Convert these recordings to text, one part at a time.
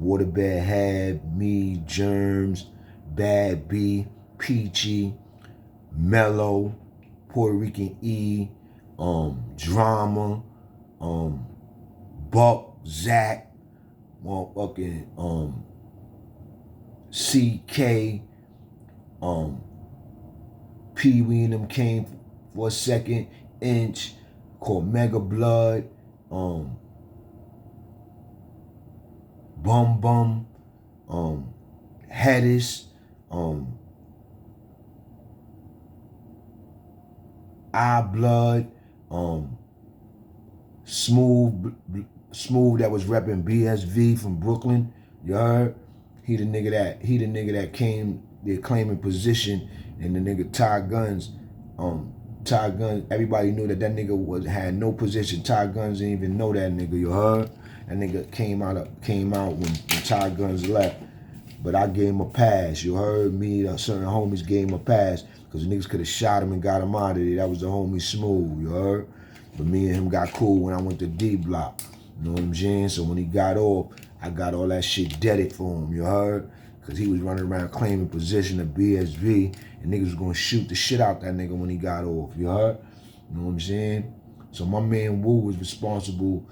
Waterbed Hab, me, Germs, Bad B, Peachy, Mellow, Puerto Rican E, Drama, Buck, Zach, motherfucking CK, Pee Wee and them came for a second. Inch, called Mega Blood, Bum Bum, Hedis, Eye Blood, Smooth that was repping BSV from Brooklyn. You heard? He the nigga that came there claiming position, and the nigga Ty Guns, everybody knew that nigga had no position. Ty Guns didn't even know that nigga, you heard? That nigga came out when Ty Guns left. But I gave him a pass, you heard? Me, certain homies gave him a pass, because the niggas could have shot him and got him out of there. That was the homie Smooth, you heard? But me and him got cool when I went to D Block. You know what I'm saying? So when he got off, I got all that shit deaded for him, you heard? Because he was running around claiming position of BSV, and niggas was going to shoot the shit out that nigga when he got off, you heard? You know what I'm saying? So my man Wu was responsible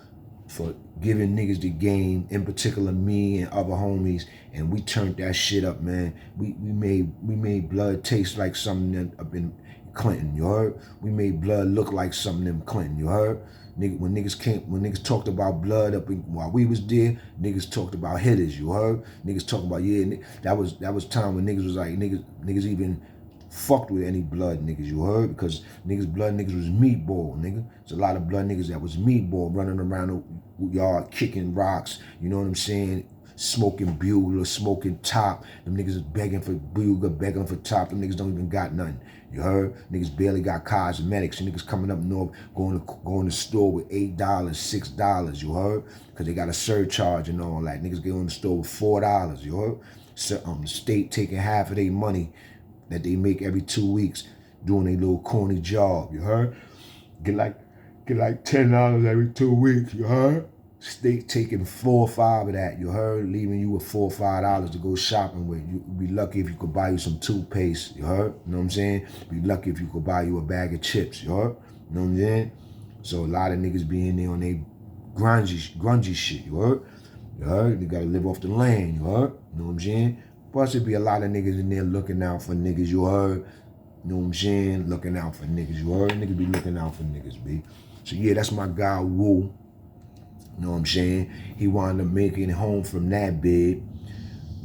for giving niggas the game, in particular me and other homies, and we turned that shit up, man. We made blood taste like something up in Clinton, you heard? We made blood look like something in Clinton, you heard? When niggas talked about blood while we was there, niggas talked about hitters, you heard? Niggas talking about, yeah, that was time when niggas was like, niggas even fucked with any blood niggas, you heard? Because blood niggas was meatball, nigga. It's a lot of blood niggas that was meatball running around the yard kicking rocks, you know what I'm saying? Smoking Bugler, smoking top. Them niggas is begging for Bugler, begging for top. Them niggas don't even got nothing. You heard? Niggas barely got cosmetics. Niggas coming up north, going to the store with $8, $6, you heard? Because they got a surcharge and all that. Niggas get on the store with $4, you heard? So, the state taking half of their money that they make every 2 weeks doing a little corny job, you heard? Get like $10 every 2 weeks, you heard? State taking 4 or 5 of that, you heard? Leaving you with $4 or $5 to go shopping with. You'd be lucky if you could buy you some toothpaste, you heard? You know what I'm saying? Be lucky if you could buy you a bag of chips, you heard? You know what I'm saying? So a lot of niggas be in there on they grungy shit, you heard? You heard? They gotta live off the land, you heard? You know what I'm saying? Plus it be a lot of niggas in there looking out for niggas, you heard? You know what I'm saying? Looking out for niggas, you heard? Niggas be looking out for niggas, B. So yeah, that's my guy, Wu. You know what I'm saying? He wound up making it home from that bid.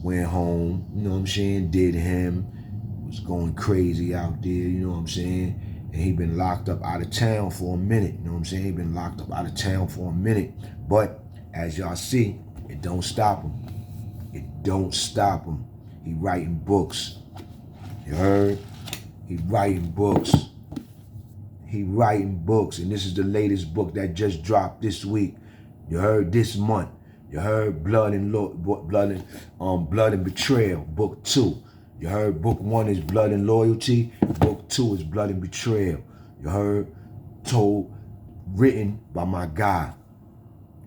Went home, you know what I'm saying? Did him. Was going crazy out there, you know what I'm saying? And he been locked up out of town for a minute, you know what I'm saying? He been locked up out of town for a minute. But as y'all see, it don't stop him. It don't stop him. He writing books. You heard? He writing books. He writing books. And this is the latest book that just dropped this week. You heard? This month. You heard? Blood and Betrayal, book 2. You heard? Book 1 is Blood and Loyalty. Book 2 is Blood and Betrayal. You heard? Written by my guy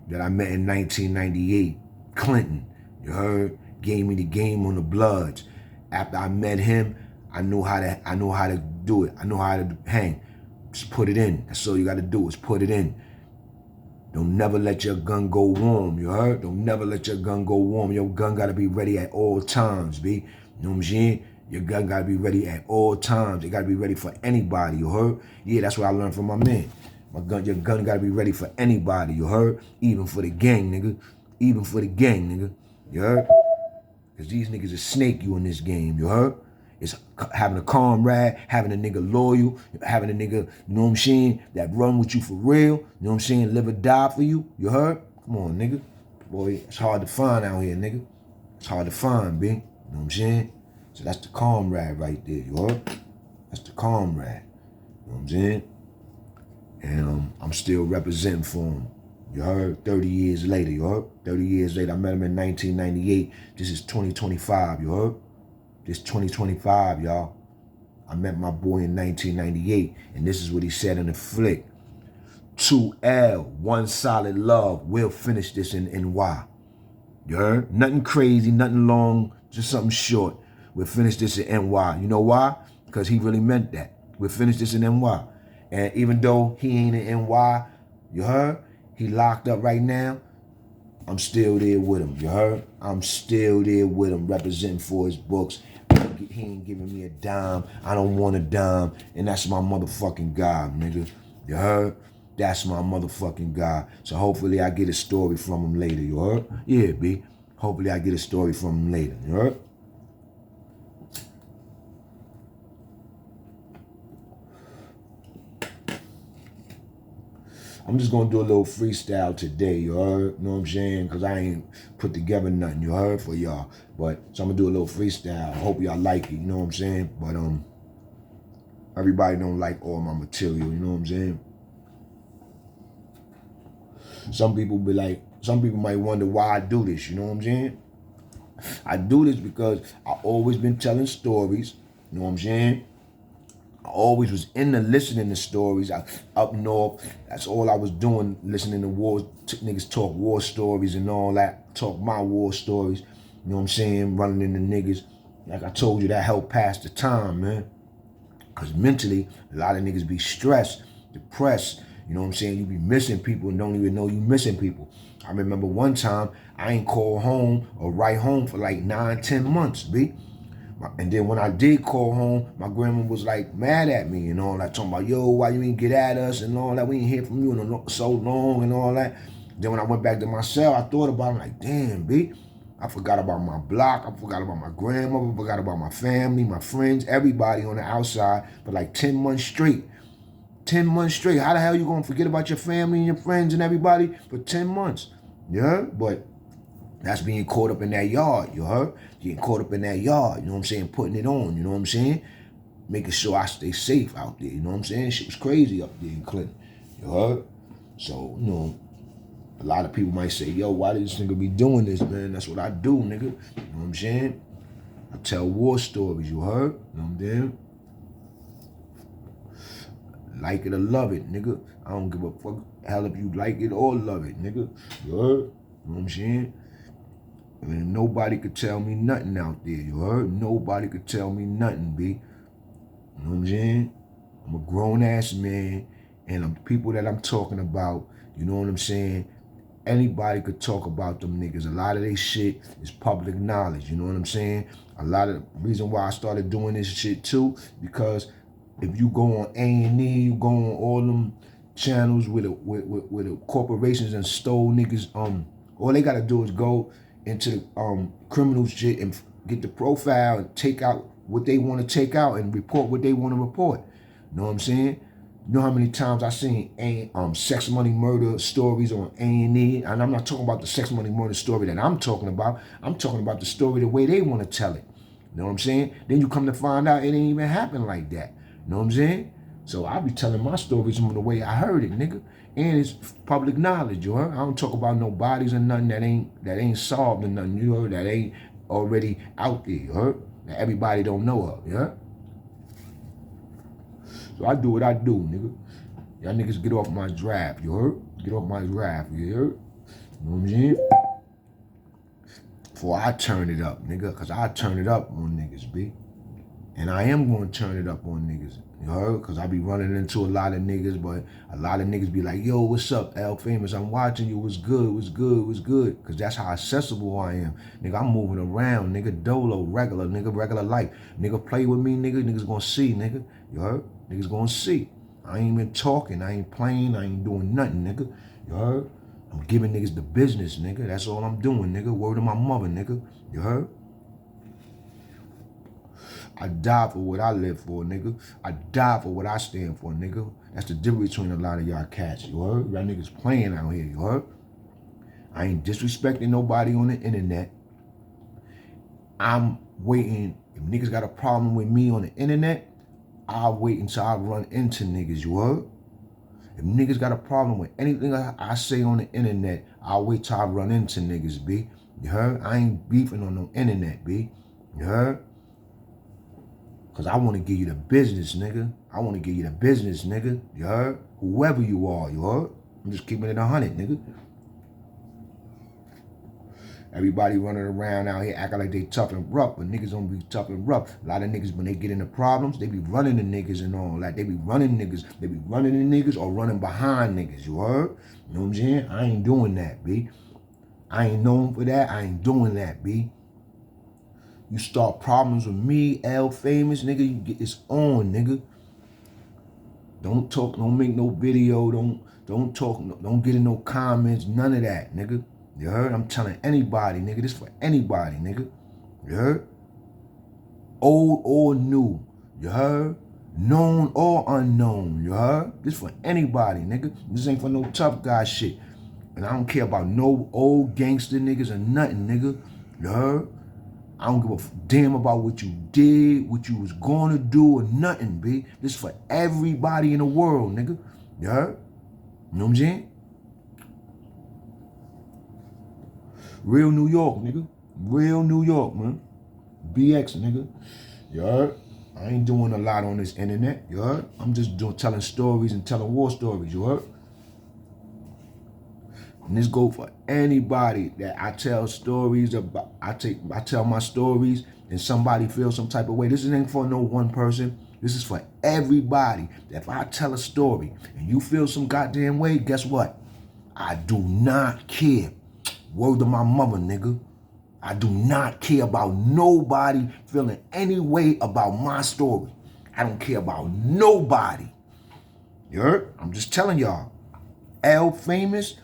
that I met in 1998, Clinton. You heard? Gave me the game on the Bloods. After I met him, I know how to do it. I know how to hang. Just put it in. That's all you got to do is put it in. Don't never let your gun go warm, you heard? Don't never let your gun go warm. Your gun got to be ready at all times, B. You know what I'm saying? Your gun got to be ready at all times. It got to be ready for anybody, you heard? Yeah, that's what I learned from my man. Your gun got to be ready for anybody, you heard? Even for the gang, nigga. Even for the gang, nigga. You heard? Because these niggas will snake you in this game, you heard? It's having a comrade, having a nigga loyal, having a nigga, you know what I'm saying, that run with you for real, you know what I'm saying, live or die for you, you heard? Come on, nigga. Boy, it's hard to find out here, nigga. It's hard to find, B. You know what I'm saying? So that's the comrade right there, you heard? That's the comrade, you know what I'm saying? And I'm still representing for him. You heard? 30 years later, you heard? 30 years later, I met him in 1998. This is 2025, you heard? This 2025, y'all. I met my boy in 1998, and this is what he said in the flick. 2L, one solid love. We'll finish this in NY. You heard? Nothing crazy, nothing long, just something short. We'll finish this in NY. You know why? Because he really meant that. We'll finish this in NY. And even though he ain't in NY, you heard? He locked up right now. I'm still there with him, you heard? I'm still there with him, representing for his books. He ain't giving me a dime. I don't want a dime. And that's my motherfucking guy, nigga. You heard? That's my motherfucking guy. So hopefully I get a story from him later, you heard? Yeah, B. Hopefully I get a story from him later, you heard? I'm just gonna do a little freestyle today, you heard? You know what I'm saying? Because I ain't put together nothing, you heard, for y'all. But, so I'm gonna do a little freestyle. Hope y'all like it, you know what I'm saying? But, everybody don't like all my material, you know what I'm saying? Some people might wonder why I do this, you know what I'm saying? I do this because I always been telling stories, you know what I'm saying? I always was into listening to stories. Up north, that's all I was doing, listening to niggas talk war stories and all that, talk my war stories, you know what I'm saying, running into niggas. Like I told you, that helped pass the time, man. Because mentally, a lot of niggas be stressed, depressed, you know what I'm saying? You be missing people and don't even know you missing people. I remember one time, I ain't call home or write home for like 9, 10 months, B. And then when I did call home, my grandma was like mad at me and all that, talking about, yo, why you ain't get at us and all that? We ain't hear from you in so long and all that. Then when I went back to my cell, I thought about it, like, damn, B, I forgot about my block, I forgot about my grandmother, I forgot about my family, my friends, everybody on the outside for like 10 months straight. 10 months straight. How the hell you gonna forget about your family and your friends and everybody for 10 months? Yeah, but that's being caught up in that yard, you heard? Getting caught up in that yard, you know what I'm saying? Putting it on, you know what I'm saying? Making sure I stay safe out there, you know what I'm saying? Shit was crazy up there in Clinton, you heard? So, you know, a lot of people might say, yo, why did this nigga be doing this, man? That's what I do, nigga. You know what I'm saying? I tell war stories, you heard? You know what I'm saying? Like it or love it, nigga. I don't give a fuck. Hell if you like it or love it, nigga. You heard? You know what I'm saying? I mean, nobody could tell me nothing out there, you heard? Nobody could tell me nothing, B. You know what I'm saying? I'm a grown-ass man, and the people that I'm talking about, you know what I'm saying? Anybody could talk about them niggas. A lot of they shit is public knowledge, you know what I'm saying? A lot of the reason why I started doing this shit too, because if you go on A&E, you go on all them channels with the corporations and stole niggas, all they gotta do is go into criminal shit and get the profile and take out what they want to take out and report what they want to report. You know what I'm saying? You know how many times I seen sex, money, murder stories on A&E, and I'm not talking about the sex, money, murder story that I'm talking about. I'm talking about the story the way they want to tell it. You know what I'm saying? Then you come to find out it ain't even happen like that. You know what I'm saying? So I be telling my stories from the way I heard it, nigga. And it's public knowledge, you heard? I don't talk about no bodies or nothing that ain't solved or nothing, you heard? That ain't already out there, you heard? That everybody don't know of, you heard? So I do what I do, nigga. Y'all niggas get off my draft, you heard? Get off my draft, you heard? You know what I'm saying? Before I turn it up, nigga, because I turn it up on niggas, B. And I am going to turn it up on niggas, you heard? Because I be running into a lot of niggas, but a lot of niggas be like, yo, what's up, L Famous? I'm watching you, what's good, what's good, what's good? Because that's how accessible I am. Nigga, I'm moving around, nigga, dolo, regular, nigga, regular life. Nigga, play with me, nigga, niggas going to see, nigga, you heard? Niggas going to see. I ain't even talking, I ain't playing, I ain't doing nothing, nigga, you heard? I'm giving niggas the business, nigga. That's all I'm doing, nigga. Word of my mother, nigga, you heard? I die for what I live for, nigga. I die for what I stand for, nigga. That's the difference between a lot of y'all cats, you heard? Y'all niggas playing out here, you heard? I ain't disrespecting nobody on the internet. I'm waiting. If niggas got a problem with me on the internet, I'll wait until I run into niggas, you heard? If niggas got a problem with anything I say on the internet, I'll wait till I run into niggas, B. You heard? I ain't beefing on no internet, B. You heard? Because I want to give you the business, nigga. I want to give you the business, nigga. You heard? Whoever you are, you heard? I'm just keeping it 100, nigga. Everybody running around out here acting like they tough and rough, but niggas don't be tough and rough. A lot of niggas, when they get into problems, they be running the niggas and all that. They be running niggas. They be running the niggas or running behind niggas, you heard? You know what I'm saying? I ain't doing that, B. I ain't known for that. I ain't doing that, B. You start problems with me, L Famous, nigga, you get it's on, nigga. Don't talk, don't make no video, don't talk, don't get in no comments, none of that, nigga. You heard? I'm telling anybody, nigga. This for anybody, nigga. You heard? Old or new. You heard? Known or unknown. You heard? This for anybody, nigga. This ain't for no tough guy shit. And I don't care about no old gangster niggas or nothing, nigga. You heard? I don't give a damn about what you did, what you was gonna do, or nothing, B. This for everybody in the world, nigga. You heard? You know what I'm saying? Real New York, nigga. Real New York, man. BX, nigga. You heard? I ain't doing a lot on this internet, you heard? I'm just telling stories and telling war stories, you heard? And this go for anybody that I tell stories about. I tell my stories and somebody feels some type of way. This ain't for no one person. This is for everybody. If I tell a story and you feel some goddamn way, guess what? I do not care. Word to my mother, nigga. I do not care about nobody feeling any way about my story. I don't care about nobody. You heard? I'm just telling y'all. L Famous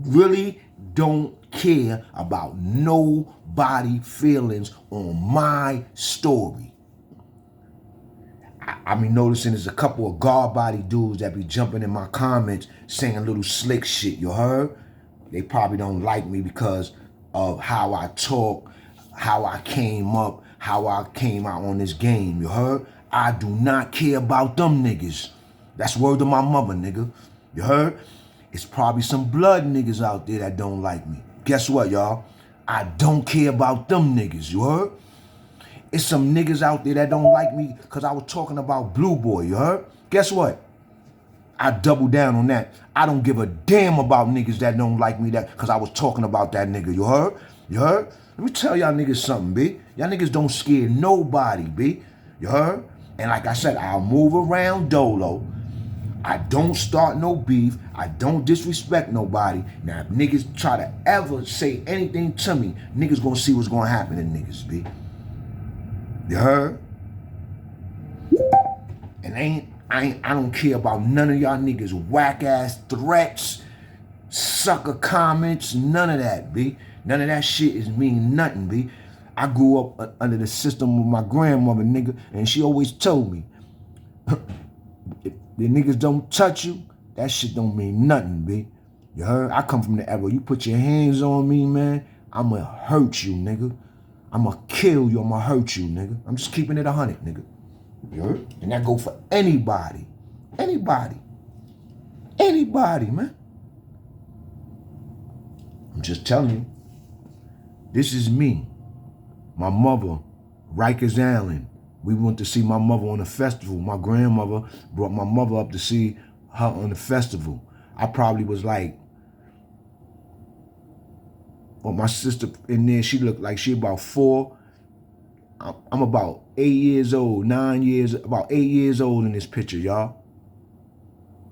really don't care about nobody feelings on my story. I be noticing there's a couple of guard body dudes that be jumping in my comments saying little slick shit, you heard? They probably don't like me because of how I talk, how I came up, how I came out on this game, you heard? I do not care about them niggas. That's word to my mother, nigga. You heard? It's probably some blood niggas out there that don't like me. Guess what, y'all? I don't care about them niggas, you heard? It's some niggas out there that don't like me because I was talking about Blue Boy, you heard? Guess what? I double down on that. I don't give a damn about niggas that don't like me that because I was talking about that nigga. You heard? You heard? Let me tell y'all niggas something, B. Y'all niggas don't scare nobody, B. You heard? And like I said, I'll move around dolo. I don't start no beef. I don't disrespect nobody. Now, if niggas try to ever say anything to me, niggas gonna see what's gonna happen to niggas, B. You heard? And I don't care about none of y'all niggas whack ass threats, sucker comments, none of that, B. None of that shit is mean nothing, B. I grew up under the system with my grandmother, nigga, and she always told me, if the niggas don't touch you, that shit don't mean nothing, B. You heard? I come from the era, you put your hands on me, man, I'ma hurt you, nigga. I'ma kill you, I'ma hurt you, nigga. I'm just keeping it 100, nigga. You heard? And that go for anybody. Anybody. Anybody, man. I'm just telling you. This is me. My mother, Rikers Island. We went to see my mother on a festival. My grandmother brought my mother up to see her on the festival. I probably was like, well, my sister in there, she looked like she about 4. I'm about 8 years old, about 8 years old in this picture, y'all.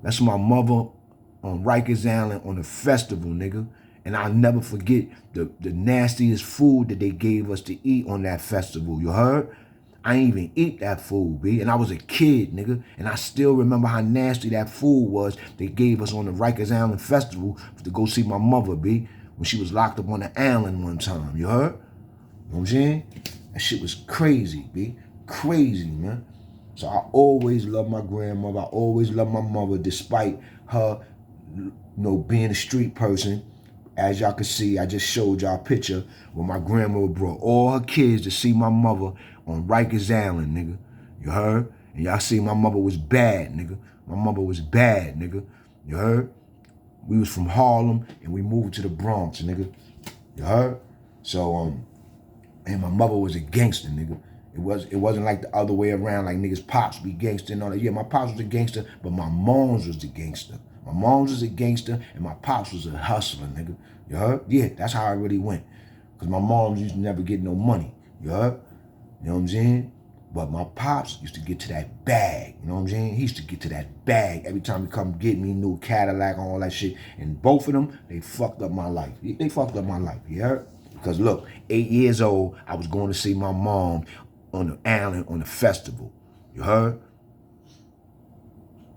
That's my mother on Rikers Island on the festival, nigga. And I'll never forget the nastiest food that they gave us to eat on that festival, you heard? I ain't even eat that food, B. And I was a kid, nigga. And I still remember how nasty that food was they gave us on the Rikers Island festival to go see my mother, B. When she was locked up on the island one time, you heard? You know what I'm saying? That shit was crazy, B. Crazy, man. So I always loved my grandmother. I always loved my mother despite her, you know, being a street person. As y'all can see, I just showed y'all a picture where my grandmother brought all her kids to see my mother on Rikers Island, nigga. You heard? And y'all see my mother was bad, nigga. My mother was bad, nigga. You heard? We was from Harlem and we moved to the Bronx, nigga. You heard? So, and my mother was a gangster, nigga. It wasn't like the other way around, like niggas pops be gangster and all that. Yeah, my pops was a gangster, but my moms was the gangster. My mom was a gangster and my pops was a hustler, nigga. You heard? Yeah, that's how it really went. Because my mom used to never get no money. You heard? You know what I'm saying? But my pops used to get to that bag. You know what I'm saying? He used to get to that bag every time he come get me, new Cadillac, all that shit. And both of them, they fucked up my life. They fucked up my life. You heard? Because look, 8 years old, I was going to see my mom on the island on the festival. You heard?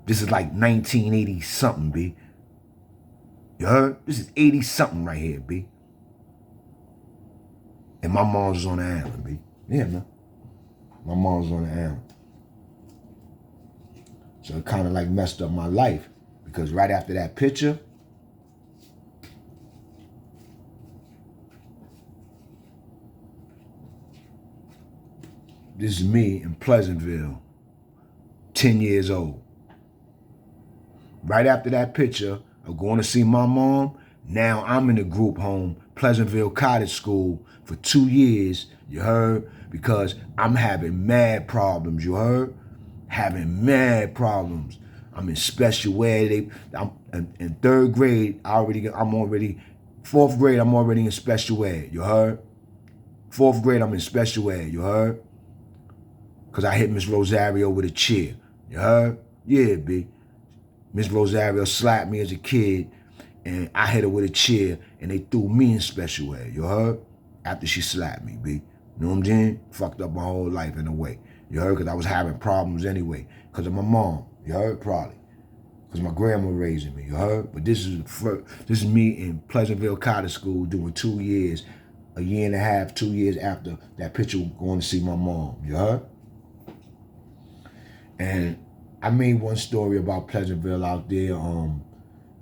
This is like 1980 something, B. You heard? This is 80 something right here, B. And my mom was on the island, B. Yeah, man. My mom was on the island. So it kind of like messed up my life because right after that picture, this is me in Pleasantville, 10 years old. Right after that picture of going to see my mom, now I'm in the group home, Pleasantville Cottage School, for 2 years, you heard? Because I'm having mad problems, you heard? Having mad problems. I'm in special ed. I'm in 3rd grade, fourth grade, I'm already in special ed, you heard? 4th grade, I'm in special ed, you heard? Because I hit Miss Rosario with a chair, you heard? Yeah, B. Miss Rosario slapped me as a kid, and I hit her with a chair, and they threw me in special ed, you heard? After she slapped me, B. You know what I'm saying? Fucked up my whole life in a way. You heard? Because I was having problems anyway. Because of my mom. You heard? Probably. Because my grandma raising me. You heard? But this is me in Pleasantville Cottage School doing 2 years, a year and a half, 2 years after that picture going to see my mom. You heard? And I made one story about Pleasantville out there.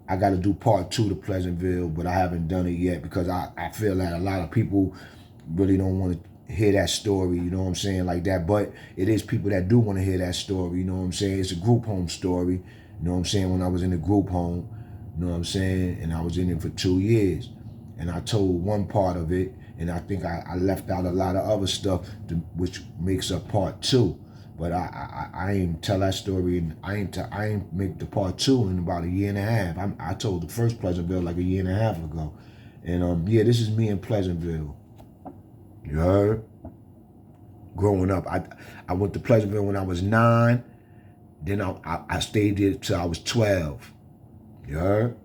I got to do part 2 to Pleasantville, but I haven't done it yet because I feel that a lot of people really don't want to hear that story, you know what I'm saying, like that. But it is people that do want to hear that story, you know what I'm saying. It's a group home story, you know what I'm saying, when I was in the group home, you know what I'm saying, and I was in it for 2 years. And I told one part of it, and I think I left out a lot of other stuff which makes up part 2. But I ain't tell that story, and I ain't make the part 2 in about a year and a half. I told the first Pleasantville like a year and a half ago. And yeah, this is me in Pleasantville. You heard? Growing up, I went to Pleasantville when I was 9. Then I stayed there till I was 12. You heard?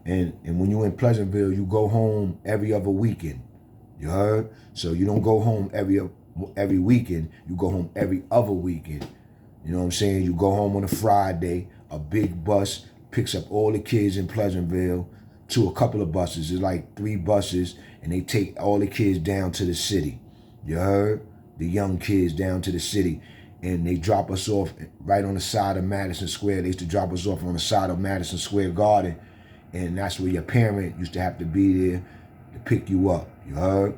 And when you in Pleasantville, you go home every other weekend. You heard? So you don't go home every weekend. You go home every other weekend. You know what I'm saying? You go home on a Friday. A big bus picks up all the kids in Pleasantville. To a couple of buses. It's like 3 buses, and they take all the kids down to the city. You heard? The young kids down to the city. And they drop us off right on the side of Madison Square. They used to drop us off on the side of Madison Square Garden. And that's where your parent used to have to be there to pick you up. You heard?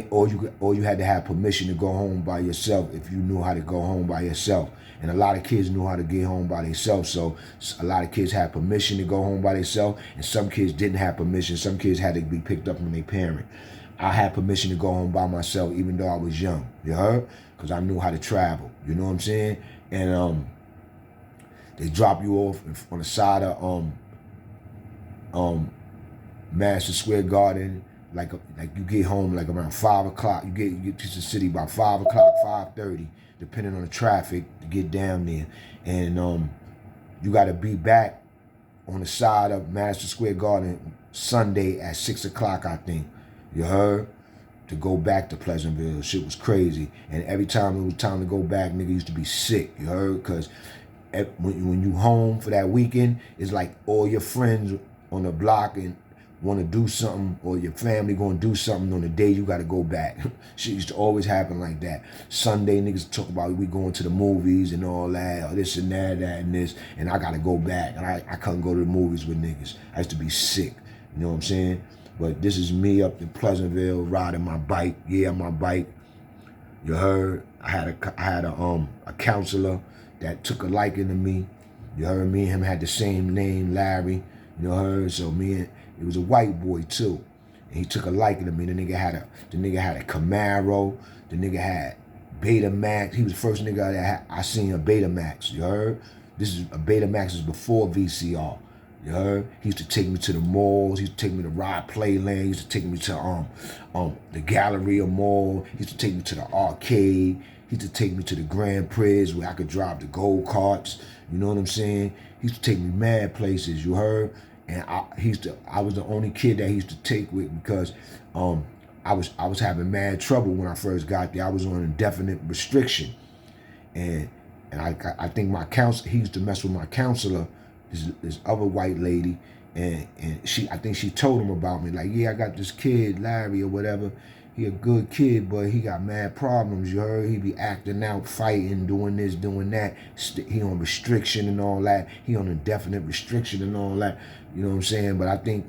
Or you had to have permission to go home by yourself if you knew how to go home by yourself. And a lot of kids knew how to get home by themselves. So a lot of kids had permission to go home by themselves, and some kids didn't have permission. Some kids had to be picked up from their parent. I had permission to go home by myself even though I was young. You heard? Because I knew how to travel. You know what I'm saying? And they drop you off on the side of Madison Square Garden. Like you get home like around 5 o'clock. You get to the city about 5 o'clock, 5:30, depending on the traffic to get down there. And you got to be back on the side of Madison Square Garden Sunday at 6 o'clock, I think. You heard? To go back to Pleasantville. Shit was crazy. And every time it was time to go back, nigga used to be sick. You heard? Because when you home for that weekend, it's like all your friends on the block and want to do something, or your family going to do something on the day you got to go back. Shit used to always happen like that. Sunday, niggas talk about we going to the movies and all that, or this and that and this, and I got to go back. And I couldn't go to the movies with niggas. I used to be sick. You know what I'm saying? But this is me up in Pleasantville riding my bike. Yeah, my bike. You heard? I had a counselor that took a liking to me. You heard? Me and him had the same name, Larry. You know, heard? So it was a white boy too, and he took a liking to me. The nigga had a Camaro. The nigga had Betamax. He was the first nigga that I seen a Betamax. You heard? This is a Betamax is before VCR. You heard? He used to take me to the malls. He used to take me to Ride Playland. He used to take me to the Galleria Mall. He used to take me to the arcade. He used to take me to the Grand Prix where I could drive the go karts. You know what I'm saying? He used to take me mad places. You heard? And I was the only kid that he used to take with because I was having mad trouble when I first got there. I was on indefinite restriction, and I think my counselor, he used to mess with my counselor, this other white lady, and I think she told him about me, like, yeah, I got this kid Larry or whatever. He a good kid, but he got mad problems. You heard? He be acting out, fighting, doing this, doing that. He on restriction and all that. He on indefinite restriction and all that. You know what I'm saying? But I think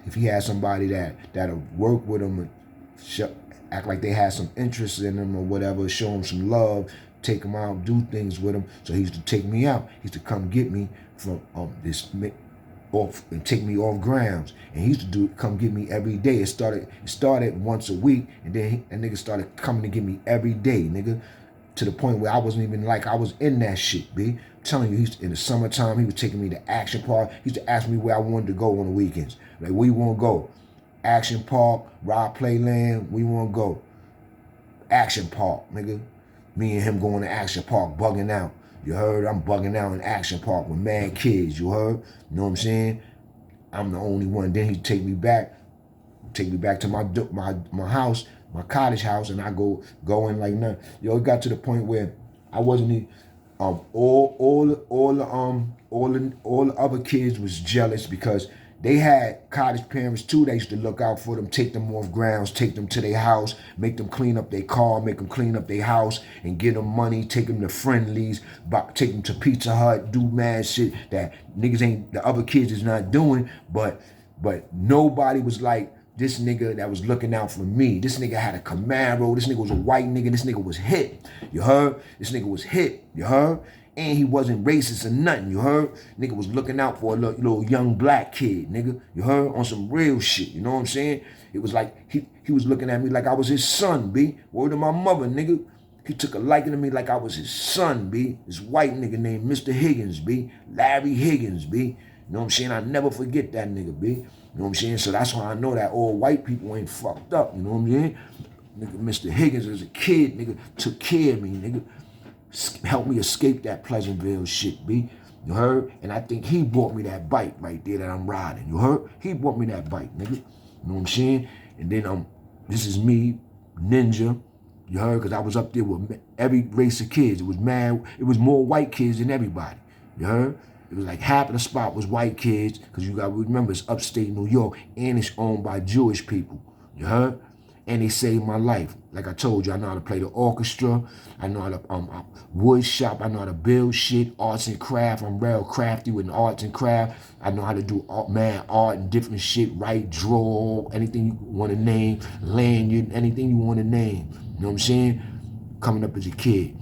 if he had somebody that'll work with him, act like they had some interest in him or whatever, show him some love, take him out, do things with him. So he used to take me out. He used to come get me from off and take me off grounds, and he used to come get me every day. It started once a week, and then that nigga started coming to get me every day, nigga, to the point where I wasn't even like I was in that shit, B. I'm telling you, in the summertime, he was taking me to Action Park. He used to ask me where I wanted to go on the weekends. Like, where you want to go? Action Park, Ride Playland, where you want to go? Action Park, nigga. Me and him going to Action Park, bugging out. You heard? I'm bugging out in Action Park with mad kids, you heard? You know what I'm saying? I'm the only one. Then he'd take me back to my house, my cottage house, and I go in like nothing. Yo, it got to the point where I wasn't even, all the other kids was jealous because they had cottage parents too. They used to look out for them, take them off grounds, take them to their house, make them clean up their car, make them clean up their house, and get them money, take them to Friendlies, take them to Pizza Hut, do mad shit that the other kids is not doing. But nobody was like this nigga that was looking out for me. This nigga had a Camaro. This nigga was a white nigga. This nigga was hit. You heard? This nigga was hit. You heard? And he wasn't racist or nothing, you heard? Nigga was looking out for a little young black kid, nigga. You heard? On some real shit, you know what I'm saying? It was like, he was looking at me like I was his son, B. Word to my mother, nigga. He took a liking to me like I was his son, B. This white nigga named Mr. Higgins, B. Larry Higgins, B. You know what I'm saying? I never forget that nigga, B. You know what I'm saying? So that's why I know that all white people ain't fucked up, you know what I'm saying? Nigga, Mr. Higgins as a kid, nigga, took care of me, nigga. Helped me escape that Pleasantville shit, B. You heard? And I think he bought me that bike right there that I'm riding. You heard? He bought me that bike, nigga. You know what I'm saying? And then this is me, Ninja. You heard? Because I was up there with every race of kids. It was more white kids than everybody. You heard? It was like half of the spot was white kids, because you got to remember it's upstate New York and it's owned by Jewish people. You heard? And they saved my life. Like I told you, I know how to play the orchestra. I know how to wood shop. I know how to build shit, arts and craft. I'm real crafty with arts and craft. I know how to do mad art and different shit, write, draw, anything you want to name, lanyard, anything you want to name. You know what I'm saying? Coming up as a kid.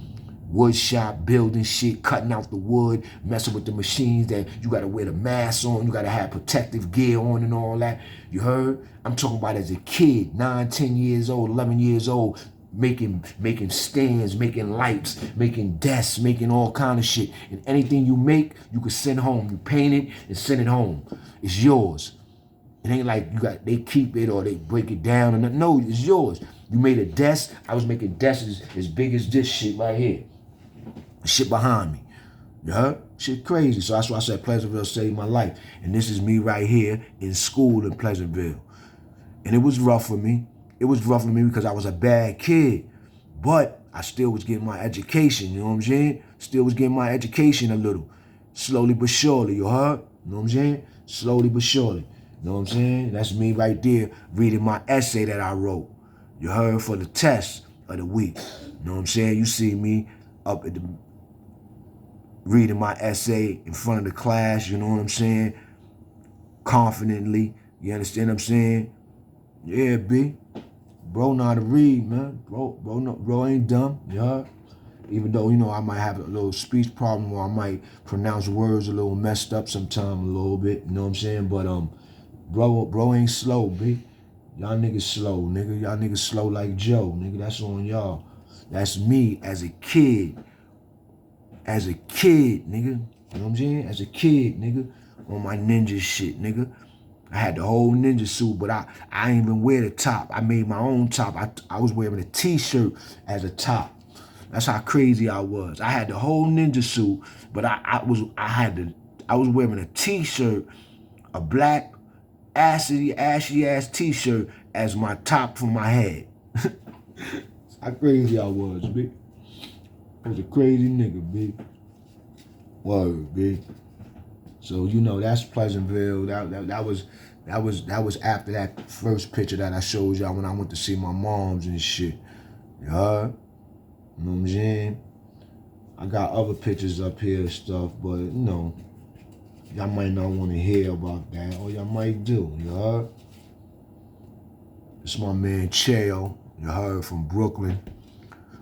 Wood shop, building shit, cutting out the wood, messing with the machines that you got to wear the mask on, you got to have protective gear on and all that. You heard? I'm talking about as a kid, 9, 10 years old, 11 years old, making stands, making lights, making desks, making all kind of shit. And anything you make, you can send home. You paint it and send it home. It's yours. It ain't like they keep it or they break it down or nothing. No, it's yours. You made a desk. I was making desks as big as this shit right here. Shit behind me. You heard? Shit crazy. So that's why I said Pleasantville saved my life. And this is me right here in school in Pleasantville. And it was rough for me. It was rough for me because I was a bad kid. But I still was getting my education, you know what I'm saying? Still was getting my education a little. Slowly but surely, you heard? You know what I'm saying? Slowly but surely. You know what I'm saying? That's me right there reading my essay that I wrote. You heard? For the test of the week. You know what I'm saying? You see me up at the reading my essay in front of the class, you know what I'm saying? Confidently, you understand what I'm saying? Yeah, B. Bro know how to read, man. Bro ain't dumb, you heard? Even though, you know, I might have a little speech problem or I might pronounce words a little messed up sometime a little bit, you know what I'm saying? But bro ain't slow, B. Y'all niggas slow, nigga. Y'all niggas slow like Joe, nigga. That's on y'all. That's me as a kid as a kid, nigga. You know what I'm saying? As a kid, nigga, on my ninja shit, nigga. I had the whole ninja suit, but I didn't even wear the top. I made my own top. I was wearing a t-shirt as a top. That's how crazy I was. I had the whole ninja suit, but I was wearing a t-shirt, a black ashy ass t-shirt as my top for my head. How crazy I was, bitch. I was a crazy nigga, bitch. Word, bitch. So you know that's Pleasantville. That was after that first picture that I showed y'all when I went to see my moms and shit. You heard? You know what I'm saying? I got other pictures up here and stuff, but you know, y'all might not want to hear about that, or y'all might do. You heard? It's my man Cello. You heard, from Brooklyn.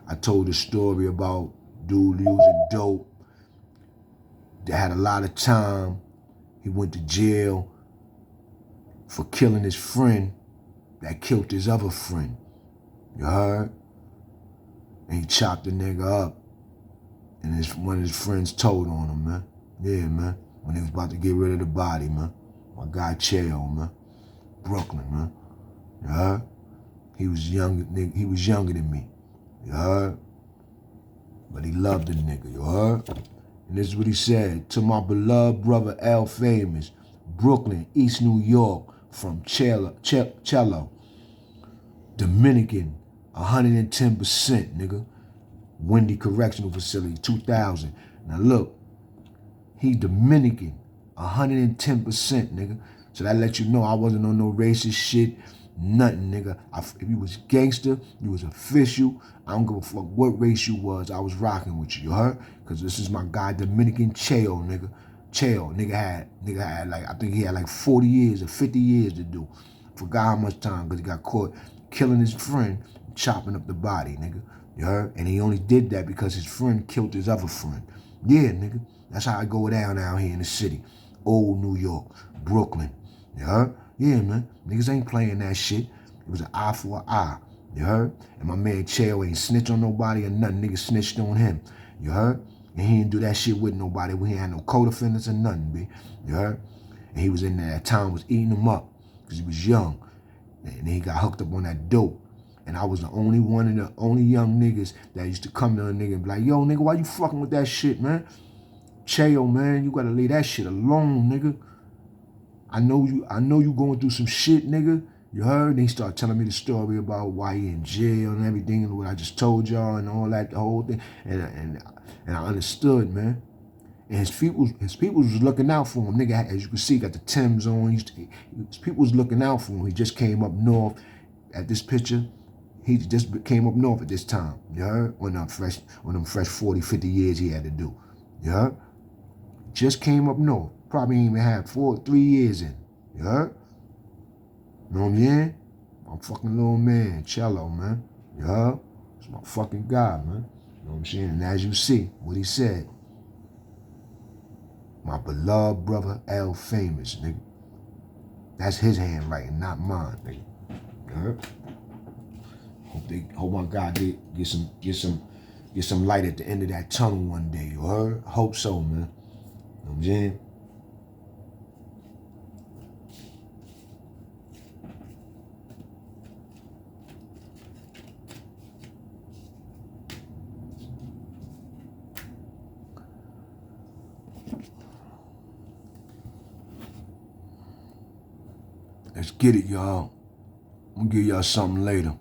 I told the story about dude using dope. They had a lot of time. He went to jail for killing his friend that killed his other friend. You heard? And he chopped the nigga up. And one of his friends told on him, man. Yeah, man. When he was about to get rid of the body, man. My guy Cello, man. Brooklyn, man. You heard? He was younger than me. You heard? But he loved the nigga, you heard? And this is what he said. To my beloved brother L. Famous, Brooklyn, East New York, from Cello, Dominican, 110%, nigga. Wendy Correctional Facility, 2000. Now look, he Dominican, 110%, nigga. So that let you know I wasn't on no racist shit, nothing, nigga. If you was gangster, you was official. I don't give a fuck what race you was. I was rocking with you heard? Cause this is my guy Dominican Cello, nigga. Cello, nigga had like, I think he had like 40 years or 50 years to do. Forgot how much time, cause he got caught killing his friend, chopping up the body, nigga. You heard? And he only did that because his friend killed his other friend. Yeah, nigga. That's how I go down out here in the city. Old New York, Brooklyn. You heard? Yeah, man. Niggas ain't playing that shit. It was an eye for an eye. You heard? And my man Cello ain't snitch on nobody or nothing. Niggas snitched on him. You heard? And he didn't do that shit with nobody. We ain't had no co-defendants or nothing, B. You heard? And he was in there. That time was eating him up because he was young. And then he got hooked up on that dope. And I was the only one of the only young niggas that used to come to a nigga and be like, yo, nigga, why you fucking with that shit, man? Cello, man, you gotta leave that shit alone, nigga. I know you going through some shit, nigga. You heard? And he started telling me the story about why he in jail and everything and what I just told y'all and all that, the whole thing. And I understood, man. And his people was looking out for him. Nigga, as you can see, got the Timbs on. His people was looking out for him. He just came up north at this picture. He just came up north at this time. You heard? On them fresh 40, 50 years he had to do. You heard? Just came up north. Probably ain't even had 3 years in. You heard? Know what I'm saying? My fucking little man, Cello, man. You heard? It's my fucking guy, man. You know what I'm saying? And as you see, what he said, my beloved brother L. Famous, nigga. That's his handwriting, not mine, nigga. You heard? Hope my God get some light at the end of that tunnel one day. You heard? Hope so, man. You know what I'm saying? Let's get it, y'all. I'm gonna give y'all something later.